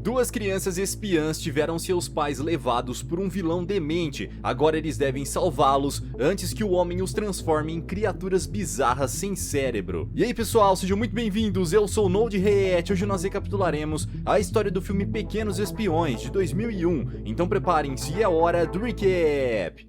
Duas crianças espiãs tiveram seus pais levados por um vilão demente. Agora eles devem salvá-los antes que o homem os transforme em criaturas bizarras sem cérebro. E aí pessoal, sejam muito bem-vindos, eu sou o Node Reet. Hoje nós recapitularemos a história do filme Pequenos Espiões de 2001. Então preparem-se, é hora do recap.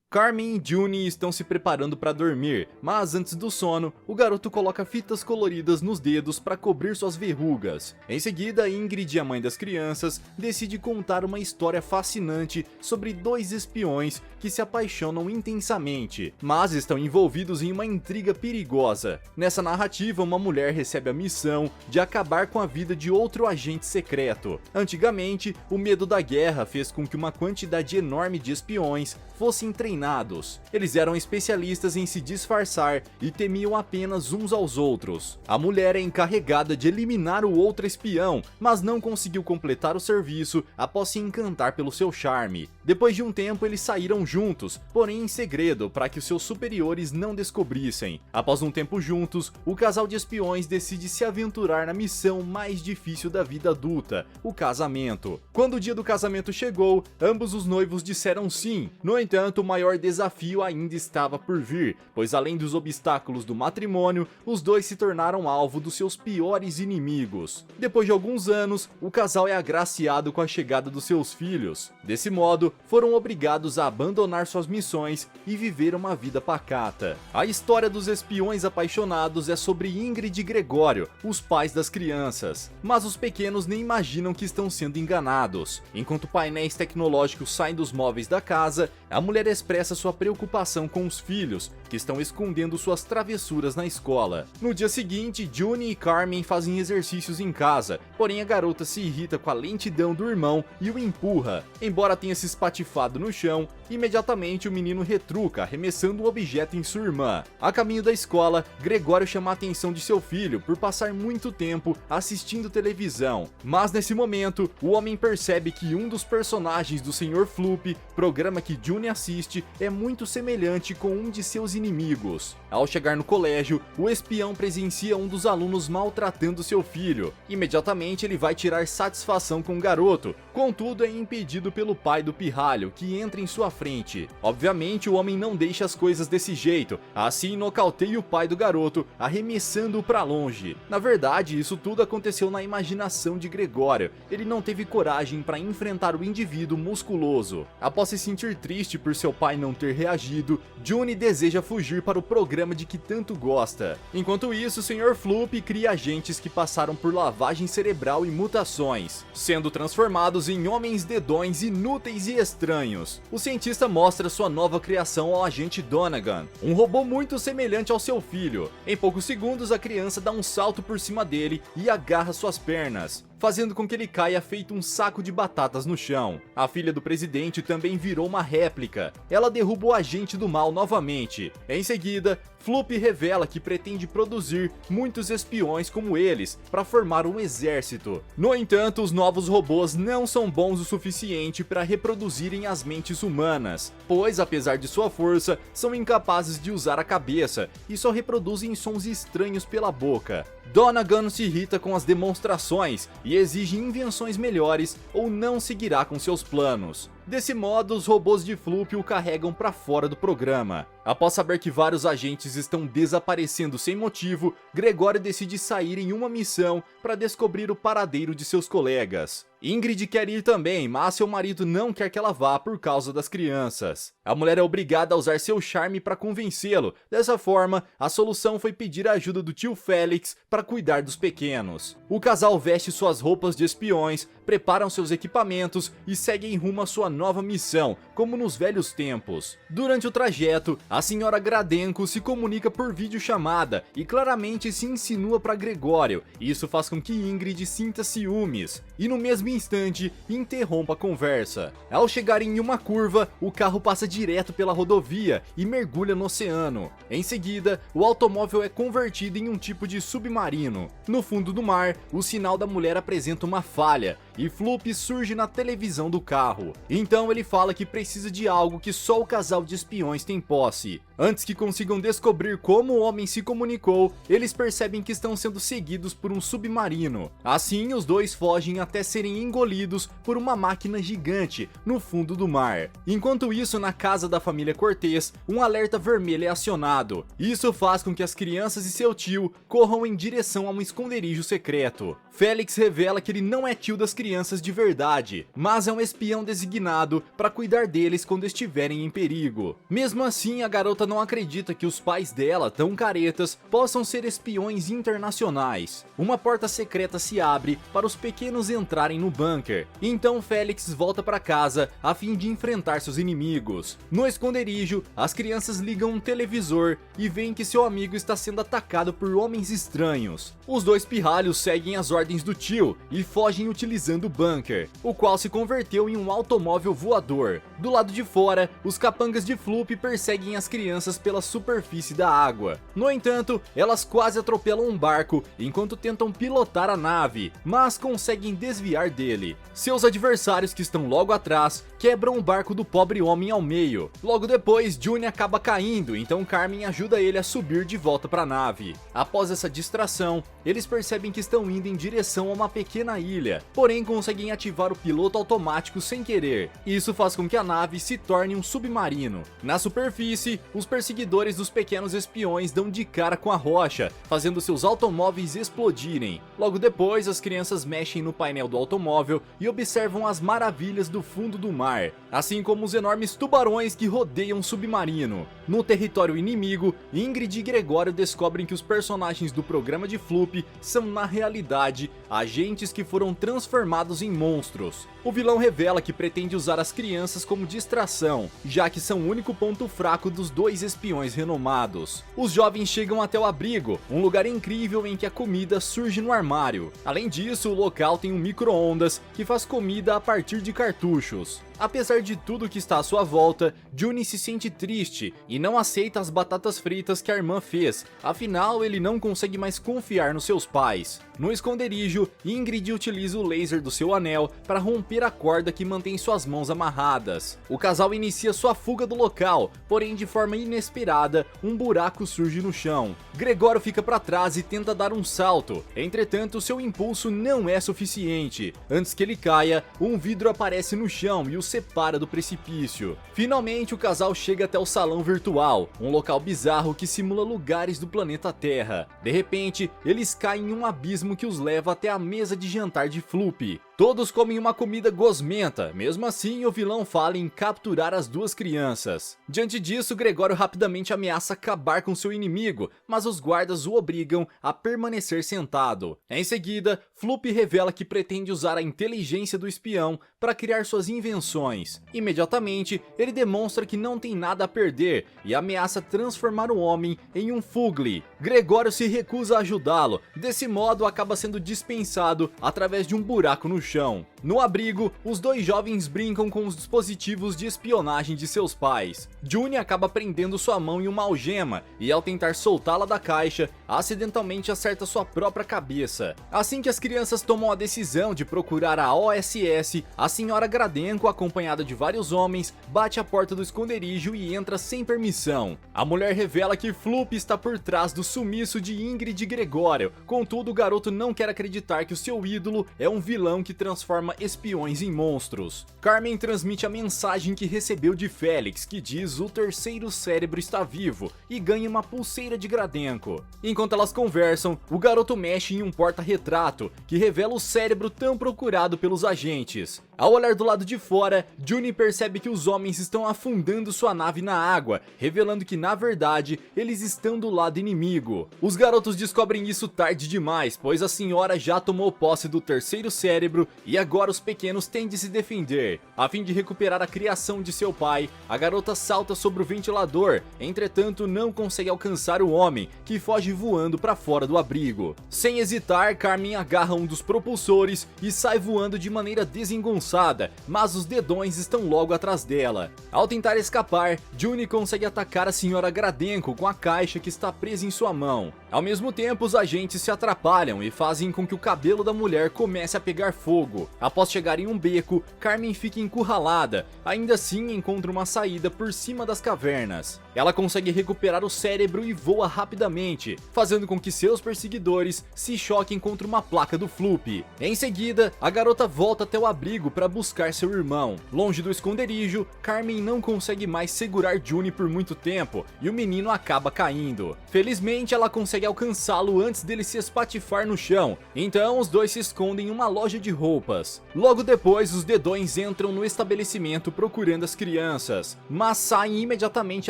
Carmen e Juni estão se preparando para dormir, mas antes do sono, o garoto coloca fitas coloridas nos dedos para cobrir suas verrugas. Em seguida, Ingrid, a mãe das crianças, decide contar uma história fascinante sobre dois espiões que se apaixonam intensamente, mas estão envolvidos em uma intriga perigosa. Nessa narrativa, uma mulher recebe a missão de acabar com a vida de outro agente secreto. Antigamente, o medo da guerra fez com que uma quantidade enorme de espiões fossem treinados. Eles eram especialistas em se disfarçar e temiam apenas uns aos outros. A mulher é encarregada de eliminar o outro espião, mas não conseguiu completar o serviço após se encantar pelo seu charme. Depois de um tempo, eles saíram juntos, porém em segredo, para que os seus superiores não descobrissem. Após um tempo juntos, o casal de espiões decide se aventurar na missão mais difícil da vida adulta, o casamento. Quando o dia do casamento chegou, ambos os noivos disseram sim. No entanto, o maior desafio ainda estava por vir, pois além dos obstáculos do matrimônio, os dois se tornaram alvo dos seus piores inimigos. Depois de alguns anos, o casal é agraciado com a chegada dos seus filhos. Desse modo, foram obrigados a abandonar suas missões e viver uma vida pacata. A história dos espiões apaixonados é sobre Ingrid e Gregório, os pais das crianças. Mas os pequenos nem imaginam que estão sendo enganados. Enquanto painéis tecnológicos saem dos móveis da casa, a mulher expressa sua preocupação com os filhos, que estão escondendo suas travessuras na escola. No dia seguinte, Juni e Carmen fazem exercícios em casa, porém a garota se irrita com a lentidão do irmão e o empurra. Embora tenha se espatifado no chão, imediatamente o menino retruca, arremessando um objeto em sua irmã. A caminho da escola, Gregório chama a atenção de seu filho por passar muito tempo assistindo televisão. Mas nesse momento, o homem percebe que um dos personagens do Sr. Floop, programa que Juni assiste, é muito semelhante com um de seus inimigos. Ao chegar no colégio, o espião presencia um dos alunos maltratando seu filho. Imediatamente ele vai tirar satisfação com o garoto, contudo é impedido pelo pai do pirralho, que entra em sua frente. Obviamente o homem não deixa as coisas desse jeito, assim nocauteia o pai do garoto, arremessando-o para longe. Na verdade, isso tudo aconteceu na imaginação de Gregório. Ele não teve coragem para enfrentar o indivíduo musculoso. Após se sentir triste por seu pai não ter reagido, Juni deseja fugir para o programa de que tanto gosta. Enquanto isso, o Sr. Floop cria agentes que passaram por lavagem cerebral e mutações, sendo transformados em homens dedões inúteis e estranhos. O cientista mostra sua nova criação ao agente Donegan, um robô muito semelhante ao seu filho. Em poucos segundos, a criança dá um salto por cima dele e agarra suas pernas, fazendo com que ele caia feito um saco de batatas no chão. A filha do presidente também virou uma réplica. Ela derruba o agente do mal novamente. Em seguida, Floop revela que pretende produzir muitos espiões como eles para formar um exército. No entanto, os novos robôs não são bons o suficiente para reproduzirem as mentes humanas, pois apesar de sua força, são incapazes de usar a cabeça e só reproduzem sons estranhos pela boca. Donegan se irrita com as demonstrações e exige invenções melhores ou não seguirá com seus planos. Desse modo, os robôs de Floop o carregam para fora do programa. Após saber que vários agentes estão desaparecendo sem motivo, Gregório decide sair em uma missão para descobrir o paradeiro de seus colegas. Ingrid quer ir também, mas seu marido não quer que ela vá por causa das crianças. A mulher é obrigada a usar seu charme para convencê-lo. Dessa forma, a solução foi pedir a ajuda do tio Félix para cuidar dos pequenos. O casal veste suas roupas de espiões, preparam seus equipamentos e seguem rumo à sua nova missão, como nos velhos tempos. Durante o trajeto, a senhora Gradenko se comunica por videochamada e claramente se insinua para Gregório. Isso faz com que Ingrid sinta ciúmes e no mesmo instante interrompa a conversa. Ao chegar em uma curva, o carro passa direto pela rodovia e mergulha no oceano. Em seguida, o automóvel é convertido em um tipo de submarino. No fundo do mar, o sinal da mulher apresenta uma falha e Floop surge na televisão do carro. Então ele fala que precisa de algo que só o casal de espiões tem posse. Antes que consigam descobrir como o homem se comunicou, eles percebem que estão sendo seguidos por um submarino. Assim, os dois fogem até serem engolidos por uma máquina gigante no fundo do mar. Enquanto isso, na casa da família Cortez, um alerta vermelho é acionado. Isso faz com que as crianças e seu tio corram em direção a um esconderijo secreto. Félix revela que ele não é tio das crianças de verdade, mas é um espião designado para cuidar deles quando estiverem em perigo. Mesmo assim, a garota não acredita que os pais dela, tão caretas, possam ser espiões internacionais. Uma porta secreta se abre para os pequenos entrarem no bunker. Então Félix volta para casa a fim de enfrentar seus inimigos. No esconderijo, as crianças ligam um televisor e veem que seu amigo está sendo atacado por homens estranhos. Os dois pirralhos seguem as ordens do tio e fogem utilizando o bunker, o qual se converteu em um automóvel voador. Do lado de fora, os capangas de Floop perseguem as crianças pela superfície da água. No entanto, elas quase atropelam um barco enquanto tentam pilotar a nave, mas conseguem desviar dele. Seus adversários, que estão logo atrás, quebram o barco do pobre homem ao meio. Logo depois, June acaba caindo, então Carmen ajuda ele a subir de volta para a nave. Após essa distração, eles percebem que estão indo em direção a uma pequena ilha, porém conseguem ativar o piloto automático sem querer. Isso faz com que a nave se torne um submarino. Na superfície, os perseguidores dos pequenos espiões dão de cara com a rocha, fazendo seus automóveis explodirem. Logo depois, as crianças mexem no painel do automóvel e observam as maravilhas do fundo do mar, assim como os enormes tubarões que rodeiam o submarino. No território inimigo, Ingrid e Gregório descobrem que os personagens do programa de Floop são, na realidade, agentes que foram transformados em monstros. O vilão revela que pretende usar as crianças como distração, já que são o único ponto fraco dos dois espiões renomados. Os jovens chegam até o abrigo, um lugar incrível em que a comida surge no armário. Além disso, o local tem um micro-ondas que faz comida a partir de cartuchos. Apesar de tudo que está à sua volta, June se sente triste e não aceita as batatas fritas que a irmã fez, afinal ele não consegue mais confiar nos seus pais. No esconderijo, Ingrid utiliza o laser do seu anel para romper a corda que mantém suas mãos amarradas. O casal inicia sua fuga do local, porém de forma inesperada, um buraco surge no chão. Gregório fica para trás e tenta dar um salto, entretanto seu impulso não é suficiente. Antes que ele caia, um vidro aparece no chão e o separa do precipício. Finalmente o casal chega até o salão virtual, um local bizarro que simula lugares do planeta Terra. De repente, eles caem em um abismo que os leva até a mesa de jantar de Floop. Todos comem uma comida gosmenta, mesmo assim o vilão fala em capturar as duas crianças. Diante disso, Gregório rapidamente ameaça acabar com seu inimigo, mas os guardas o obrigam a permanecer sentado. Em seguida, Floop revela que pretende usar a inteligência do espião para criar suas invenções. Imediatamente, ele demonstra que não tem nada a perder e ameaça transformar o homem em um Fugly. Gregório se recusa a ajudá-lo, desse modo acaba sendo dispensado através de um buraco no chão. No abrigo, os dois jovens brincam com os dispositivos de espionagem de seus pais. June acaba prendendo sua mão em uma algema e, ao tentar soltá-la da caixa, acidentalmente acerta sua própria cabeça. Assim que as crianças tomam a decisão de procurar a OSS, a senhora Gradenko, acompanhada de vários homens, bate a porta do esconderijo e entra sem permissão. A mulher revela que Floop está por trás do sumiço de Ingrid e Gregório, contudo o garoto não quer acreditar que o seu ídolo é um vilão que transforma espiões em monstros. Carmen transmite a mensagem que recebeu de Félix, que diz o terceiro cérebro está vivo, e ganha uma pulseira de Gradenko. Enquanto elas conversam, o garoto mexe em um porta-retrato, que revela o cérebro tão procurado pelos agentes. Ao olhar do lado de fora, June percebe que os homens estão afundando sua nave na água, revelando que na verdade eles estão do lado inimigo. Os garotos descobrem isso tarde demais, pois a senhora já tomou posse do terceiro cérebro e agora os pequenos têm de se defender. A fim de recuperar a criação de seu pai, a garota salta sobre o ventilador, entretanto não consegue alcançar o homem, que foge voando para fora do abrigo. Sem hesitar, Carmen agarra um dos propulsores e sai voando de maneira desengonçada, mas os dedões estão logo atrás dela. Ao tentar escapar, June consegue atacar a senhora Gradenko com a caixa que está presa em sua mão. Ao mesmo tempo, os agentes se atrapalham e fazem com que o cabelo da mulher comece a pegar fogo. fogo. Após chegar em um beco, Carmen fica encurralada, ainda assim encontra uma saída por cima das cavernas. Ela consegue recuperar o cérebro e voa rapidamente, fazendo com que seus perseguidores se choquem contra uma placa do Floop. Em seguida, a garota volta até o abrigo para buscar seu irmão. Longe do esconderijo, Carmen não consegue mais segurar Juni por muito tempo e o menino acaba caindo. Felizmente, ela consegue alcançá-lo antes dele se espatifar no chão, então os dois se escondem em uma loja de roupas. Logo depois, os dedões entram no estabelecimento procurando as crianças, mas saem imediatamente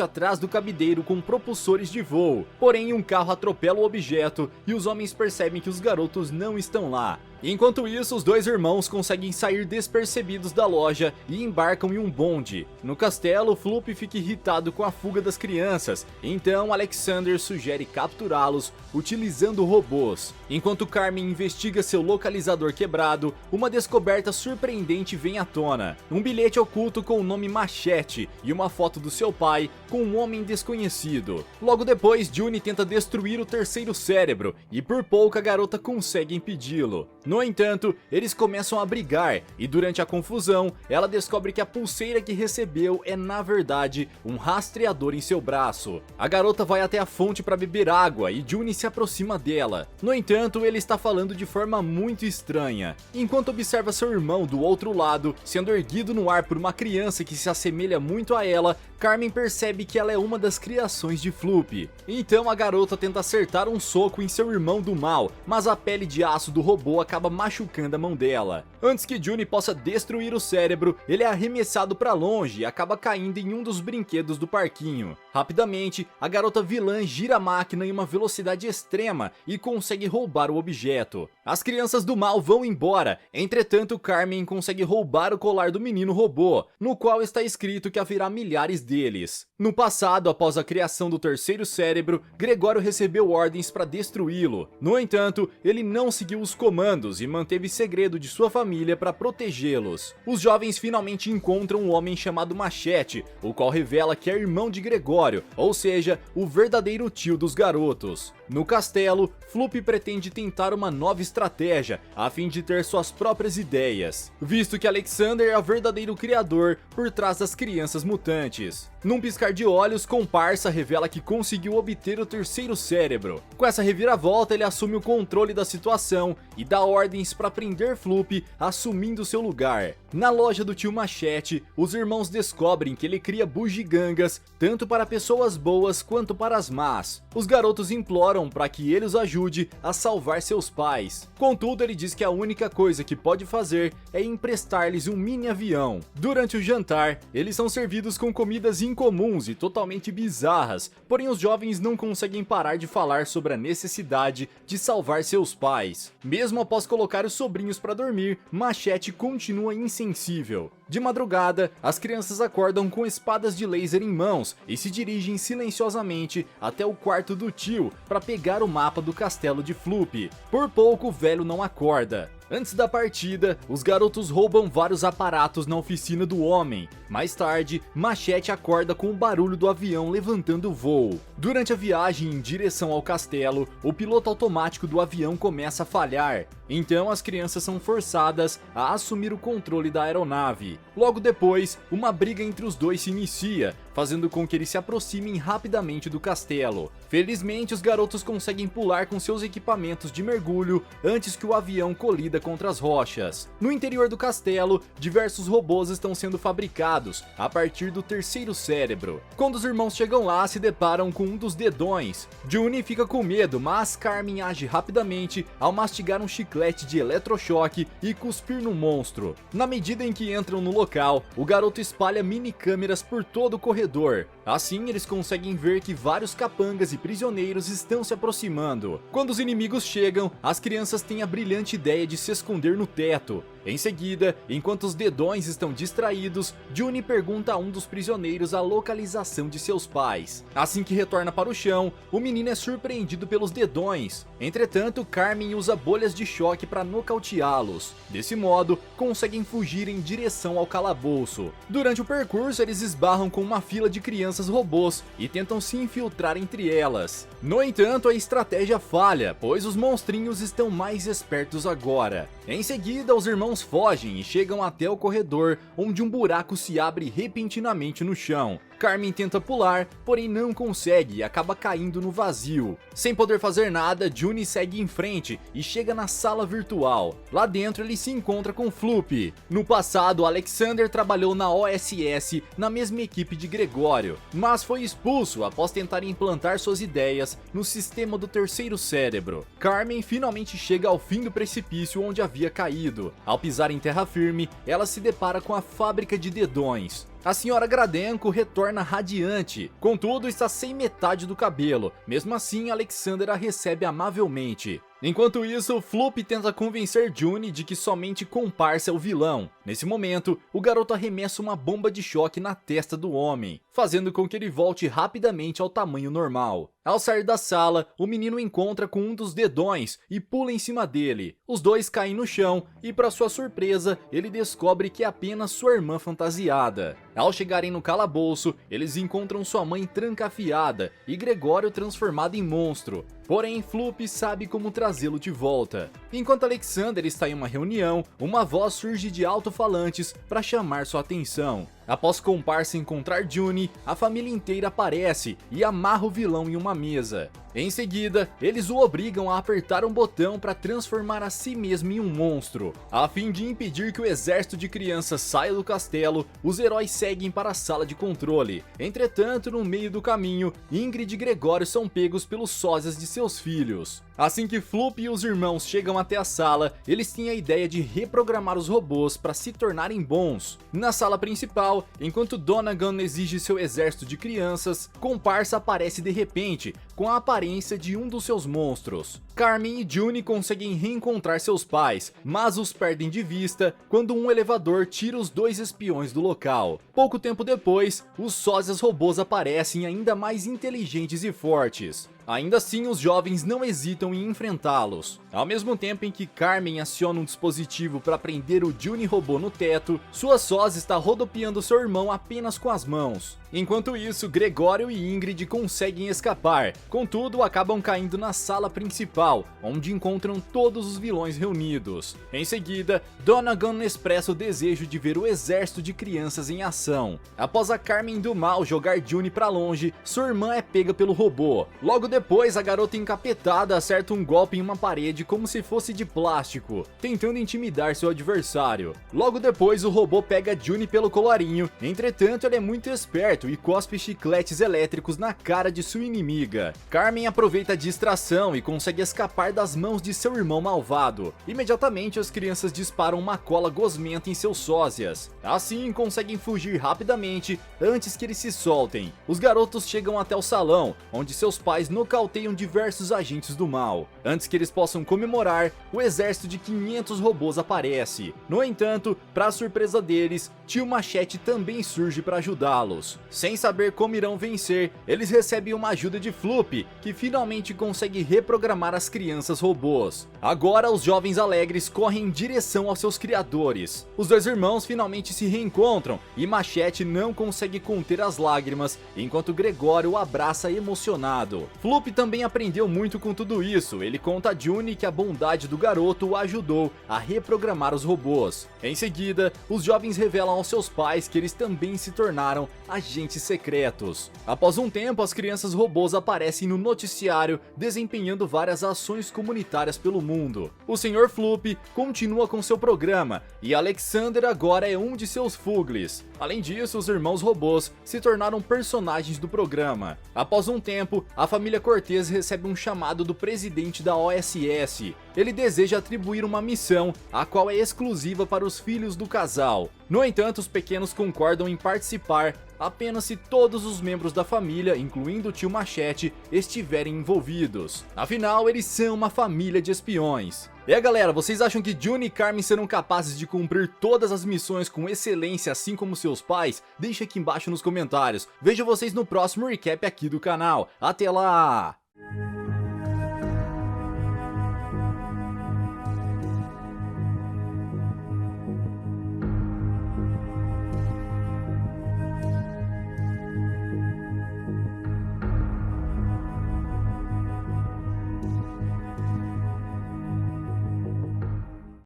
atrás do cabideiro com propulsores de voo. Porém, um carro atropela o objeto e os homens percebem que os garotos não estão lá. Enquanto isso, os dois irmãos conseguem sair despercebidos da loja e embarcam em um bonde. No castelo, Floop fica irritado com a fuga das crianças, então Alexander sugere capturá-los utilizando robôs. Enquanto Carmen investiga seu localizador quebrado, uma descoberta surpreendente vem à tona. Um bilhete oculto com o nome Machete e uma foto do seu pai com um homem desconhecido. Logo depois, Juni tenta destruir o terceiro cérebro e por pouco a garota consegue impedi-lo. No entanto, eles começam a brigar e durante a confusão, ela descobre que a pulseira que recebeu é na verdade um rastreador em seu braço. A garota vai até a fonte para beber água e Juni se aproxima dela. No entanto, ele está falando de forma muito estranha. Enquanto observa seu irmão do outro lado, sendo erguido no ar por uma criança que se assemelha muito a ela, Carmen percebe que ela é uma das criações de Floop. Então a garota tenta acertar um soco em seu irmão do mal, mas a pele de aço do robô acaba machucando a mão dela. Antes que Juni possa destruir o cérebro, ele é arremessado para longe e acaba caindo em um dos brinquedos do parquinho. Rapidamente, a garota vilã gira a máquina em uma velocidade extrema e consegue roubar o objeto. As crianças do mal vão embora, entretanto Carmen consegue roubar o colar do menino robô, no qual está escrito que haverá milhares deles. No passado, após a criação do terceiro cérebro, Gregório recebeu ordens para destruí-lo. No entanto, ele não seguiu os comandos e manteve segredo de sua família para protegê-los. Os jovens finalmente encontram um homem chamado Machete, o qual revela que é irmão de Gregório, ou seja, o verdadeiro tio dos garotos. No castelo, Floop pretende tentar uma nova estratégia, a fim de ter suas próprias ideias, visto que Alexander é o verdadeiro criador por trás das crianças mutantes. Num piscar de olhos, Comparsa revela que conseguiu obter o terceiro cérebro. Com essa reviravolta, ele assume o controle da situação e dá ordens para prender Floop, assumindo seu lugar. Na loja do tio Machete, os irmãos descobrem que ele cria bugigangas, tanto para pessoas boas quanto para as más. Os garotos imploram para que ele os ajude a salvar seus pais. Contudo, ele diz que a única coisa que pode fazer é emprestar-lhes um mini avião. Durante o jantar, eles são servidos com comidas incomuns e totalmente bizarras, porém os jovens não conseguem parar de falar sobre a necessidade de salvar seus pais. Mesmo após colocar os sobrinhos para dormir, Machete continua insensível. De madrugada, as crianças acordam com espadas de laser em mãos e se dirigem silenciosamente até o quarto do tio para pegar o mapa do castelo de Floop. Por pouco, o velho não acorda. Antes da partida, os garotos roubam vários aparatos na oficina do homem. Mais tarde, Machete acorda com o barulho do avião levantando o voo. Durante a viagem em direção ao castelo, o piloto automático do avião começa a falhar. Então as crianças são forçadas a assumir o controle da aeronave. Logo depois, uma briga entre os dois se inicia, fazendo com que eles se aproximem rapidamente do castelo. Felizmente, os garotos conseguem pular com seus equipamentos de mergulho antes que o avião colida contra as rochas. No interior do castelo, diversos robôs estão sendo fabricados a partir do terceiro cérebro. Quando os irmãos chegam lá, se deparam com um dos dedões. Juni fica com medo, mas Carmen age rapidamente ao mastigar um chiclete de eletrochoque e cuspir no monstro. Na medida em que entram no local, o garoto espalha mini câmeras por todo o corredor. Assim, eles conseguem ver que vários capangas e prisioneiros estão se aproximando. Quando os inimigos chegam, as crianças têm a brilhante ideia de se esconder no teto. Em seguida, enquanto os dedões estão distraídos, Juni pergunta a um dos prisioneiros a localização de seus pais. Assim que retorna para o chão, o menino é surpreendido pelos dedões. Entretanto, Carmen usa bolhas de choque para nocauteá-los. Desse modo, conseguem fugir em direção ao calabouço. Durante o percurso, eles esbarram com uma fila de crianças robôs e tentam se infiltrar entre elas. No entanto, a estratégia falha, pois os monstrinhos estão mais espertos agora. Em seguida, os irmãos irmãos fogem e chegam até o corredor, onde um buraco se abre repentinamente no chão. Carmen tenta pular, porém não consegue e acaba caindo no vazio. Sem poder fazer nada, Juni segue em frente e chega na sala virtual. Lá dentro ele se encontra com Floop. No passado, Alexander trabalhou na OSS, na mesma equipe de Gregório, mas foi expulso após tentar implantar suas ideias no sistema do terceiro cérebro. Carmen finalmente chega ao fim do precipício onde havia caído. Ao pisar em terra firme, ela se depara com a fábrica de dedões. A senhora Gradenko retorna radiante, contudo está sem metade do cabelo. Mesmo assim, Alexander a recebe amavelmente. Enquanto isso, Floop tenta convencer Juni de que somente comparsa é o vilão. Nesse momento, o garoto arremessa uma bomba de choque na testa do homem, fazendo com que ele volte rapidamente ao tamanho normal. Ao sair da sala, o menino encontra com um dos dedões e pula em cima dele. Os dois caem no chão e, para sua surpresa, ele descobre que é apenas sua irmã fantasiada. Ao chegarem no calabouço, eles encontram sua mãe trancafiada e Gregório transformado em monstro. Porém, Floop sabe como trazê-lo de volta. Enquanto Alexander está em uma reunião, uma voz surge de alto-falantes para chamar sua atenção. Após comparsa encontrar Juni, a família inteira aparece e amarra o vilão em uma mesa. Em seguida, eles o obrigam a apertar um botão para transformar a si mesmo em um monstro. A fim de impedir que o exército de crianças saia do castelo, os heróis seguem para a sala de controle. Entretanto, no meio do caminho, Ingrid e Gregório são pegos pelos sósias de seus filhos. Assim que Floop e os irmãos chegam até a sala, eles têm a ideia de reprogramar os robôs para se tornarem bons. Na sala principal, enquanto Donegan exige seu exército de crianças, Comparsa aparece de repente, com a aparência de um dos seus monstros. Carmen e Juni conseguem reencontrar seus pais, mas os perdem de vista quando um elevador tira os dois espiões do local. Pouco tempo depois, os sósias robôs aparecem ainda mais inteligentes e fortes. Ainda assim, os jovens não hesitam em enfrentá-los. Ao mesmo tempo em que Carmen aciona um dispositivo para prender o Juni robô no teto, sua sósia está rodopiando seu irmão apenas com as mãos. Enquanto isso, Gregório e Ingrid conseguem escapar, contudo acabam caindo na sala principal, onde encontram todos os vilões reunidos. Em seguida, Donegan expressa o desejo de ver o exército de crianças em ação. Após a Carmen do mal jogar Juni para longe, sua irmã é pega pelo robô. Logo depois, a garota encapetada acerta um golpe em uma parede como se fosse de plástico, tentando intimidar seu adversário. Logo depois, o robô pega Juni pelo colarinho, entretanto ele é muito esperto e cospe chicletes elétricos na cara de sua inimiga. Carmen aproveita a distração e consegue escapar das mãos de seu irmão malvado. Imediatamente, as crianças disparam uma cola gosmenta em seus sósias. Assim, conseguem fugir rapidamente antes que eles se soltem. Os garotos chegam até o salão, onde seus pais nocauteiam diversos agentes do mal. Antes que eles possam comemorar, o exército de 500 robôs aparece. No entanto, para surpresa deles, Tio Machete também surge para ajudá-los. Sem saber como irão vencer, eles recebem uma ajuda de Floop, que finalmente consegue reprogramar as crianças robôs. Agora, os jovens alegres correm em direção aos seus criadores. Os dois irmãos finalmente se reencontram e Machete não consegue conter as lágrimas, enquanto Gregório o abraça emocionado. Floop também aprendeu muito com tudo isso. Ele conta a Juni que a bondade do garoto o ajudou a reprogramar os robôs. Em seguida, os jovens revelam aos seus pais que eles também se tornaram agentes secretos. Após um tempo, as crianças robôs aparecem no noticiário, desempenhando várias ações comunitárias pelo mundo. O Sr. Floop continua com seu programa, e Alexander agora é um de seus Fuglis. Além disso, os irmãos robôs se tornaram personagens do programa. Após um tempo, a família Cortez recebe um chamado do presidente da OSS. Ele deseja atribuir uma missão, a qual é exclusiva para os filhos do casal. No entanto, os pequenos concordam em participar apenas se todos os membros da família, incluindo o tio Machete, estiverem envolvidos. Afinal, eles são uma família de espiões. E aí, galera, vocês acham que Juni e Carmen serão capazes de cumprir todas as missões com excelência, assim como seus pais? Deixa aqui embaixo nos comentários. Vejo vocês no próximo recap aqui do canal. Até lá!